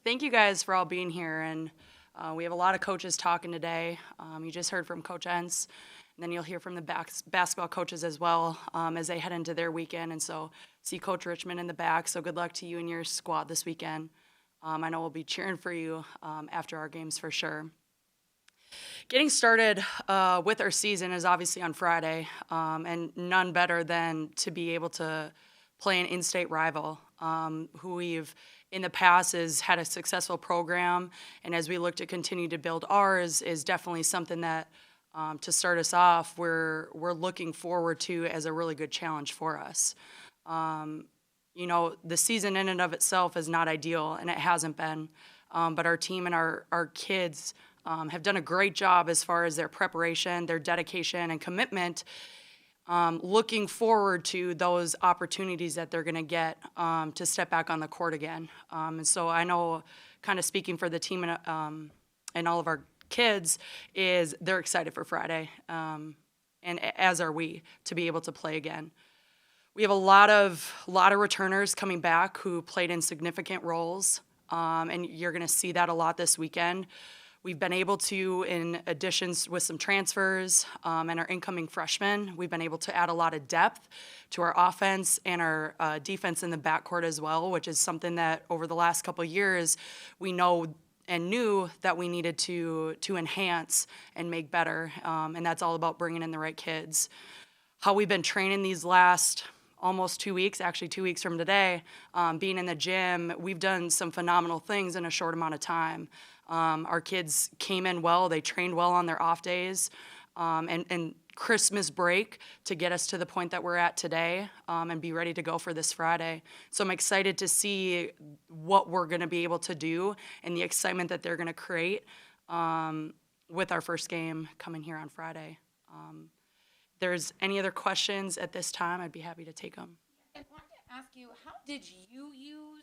Thank you guys for all being here. And we have a lot of coaches talking today. You just heard from Coach Entz, and then you'll hear from the basketball coaches as well as they head into their weekend. And so see Coach Richmond in the back. So good luck to you and your squad this weekend. I know we'll be cheering for you after our games for sure. Getting started with our season is obviously on Friday, and none better than to be able to play an in-state rival who we've in the past has had a successful program, and as we look to continue to build ours is definitely something that to start us off we're looking forward to as a really good challenge for us. You know, the season in and of itself is not ideal, and it hasn't been, but our team and our kids have done a great job as far as their preparation, their dedication, and commitment, looking forward to those opportunities that they're going to get to step back on the court again. And so I know, kind of speaking for the team and all of our kids, is they're excited for Friday, and as are we, to be able to play again. We have a lot of returners coming back who played in significant roles, and you're going to see that a lot this weekend. We've been able to, in additions with some transfers and our incoming freshmen, we've been able to add a lot of depth to our offense and our defense in the backcourt as well, which is something that over the last couple of years we know and knew that we needed to enhance and make better, and that's all about bringing in the right kids. How we've been training these last almost 2 weeks, actually 2 weeks from today, being in the gym, we've done some phenomenal things in a short amount of time. Our kids came in well, they trained well on their off days, and Christmas break to get us to the point that we're at today, and be ready to go for this Friday. So I'm excited to see what we're going to be able to do and the excitement that they're going to create with our first game coming here on Friday. If there's any other questions at this time, I'd be happy to take them. I wanted to ask you, how did you use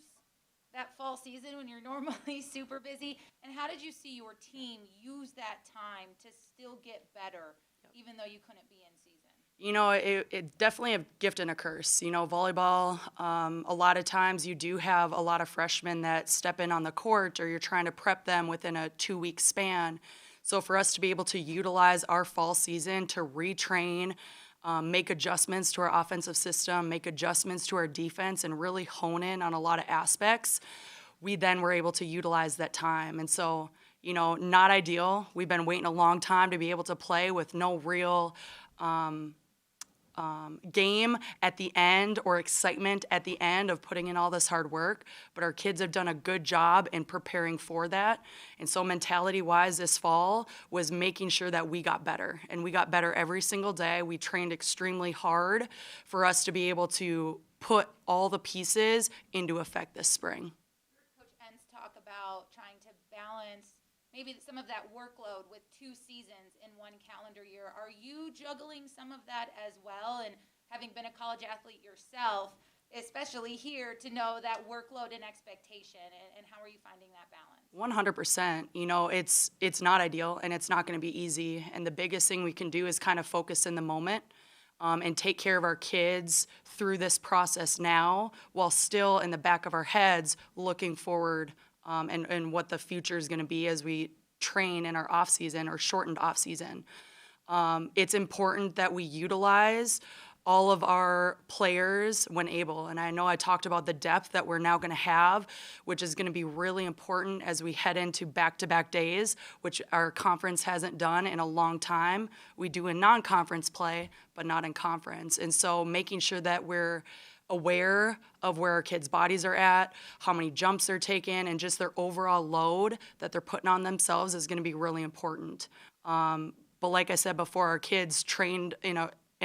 that fall season when you're normally super busy, and how did you see your team use that time to still get better, even though you couldn't be in season? You know, it definitely a gift and a curse. You know, volleyball, a lot of times you do have a lot of freshmen that step in on the court, or you're trying to prep them within a 2-week span. So for us to be able to utilize our fall season to retrain, make adjustments to our offensive system, make adjustments to our defense, and really hone in on a lot of aspects, we then were able to utilize that time. And so, you know, not ideal. We've been waiting a long time to be able to play with no real game at the end or excitement at the end of putting in all this hard work, but our kids have done a good job in preparing for that. And so mentality-wise this fall was making sure that we got better, and we got better every single day. We trained extremely hard for us to be able to put all the pieces into effect this spring. Coach Entz talk about trying to balance maybe some of that workload with 2 seasons in one calendar year. Are you juggling some of that as well? And having been a college athlete yourself, especially here, to know that workload and expectation, and how are you finding that balance? 100%. You know, it's not ideal, and it's not going to be easy. And the biggest thing we can do is kind of focus in the moment, and take care of our kids through this process now, while still in the back of our heads looking forward and what the future is going to be as we train in our off-season or shortened off-season. It's important that we utilize all of our players when able. And I know I talked about the depth that we're now going to have, which is going to be really important as we head into back-to-back days, which our conference hasn't done in a long time. We do in non-conference play, but not in conference. And so making sure that we're aware of where our kids' bodies are at, how many jumps they're taking, and just their overall load that they're putting on themselves is going to be really important. But like I said before, our kids trained and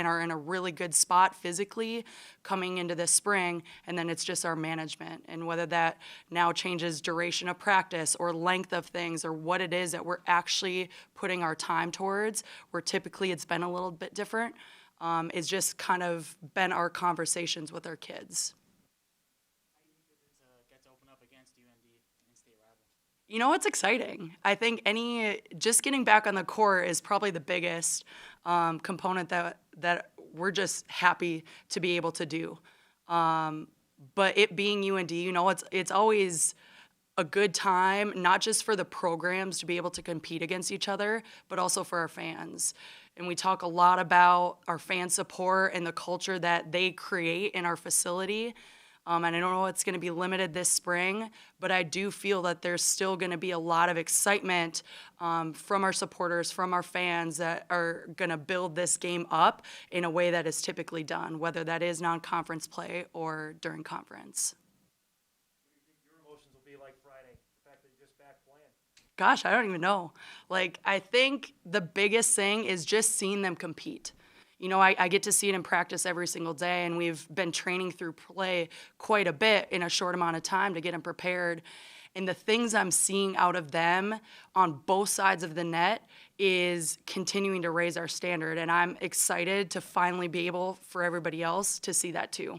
are in a really good spot physically coming into this spring, and then it's just our management, and whether that now changes duration of practice or length of things or what it is that we're actually putting our time towards, where typically it's been a little bit different. It's just kind of been our conversations with our kids. How do you think it gets to open up against UND and state rival? You know, it's exciting. I think just getting back on the court is probably the biggest component that we're just happy to be able to do. But it being UND, you know, it's always a good time, not just for the programs to be able to compete against each other, but also for our fans. And we talk a lot about our fan support and the culture that they create in our facility. And I don't know it's going to be limited this spring, but I do feel that there's still going to be a lot of excitement from our supporters, from our fans that are going to build this game up in a way that is typically done, whether that is non-conference play or during conference. What do you think your emotions will be like Friday? The fact that you're just back playing. Gosh, I don't even know. Like, I think the biggest thing is just seeing them compete. You know, I get to see it in practice every single day, and we've been training through play quite a bit in a short amount of time to get them prepared. And the things I'm seeing out of them on both sides of the net is continuing to raise our standard. And I'm excited to finally be able for everybody else to see that too.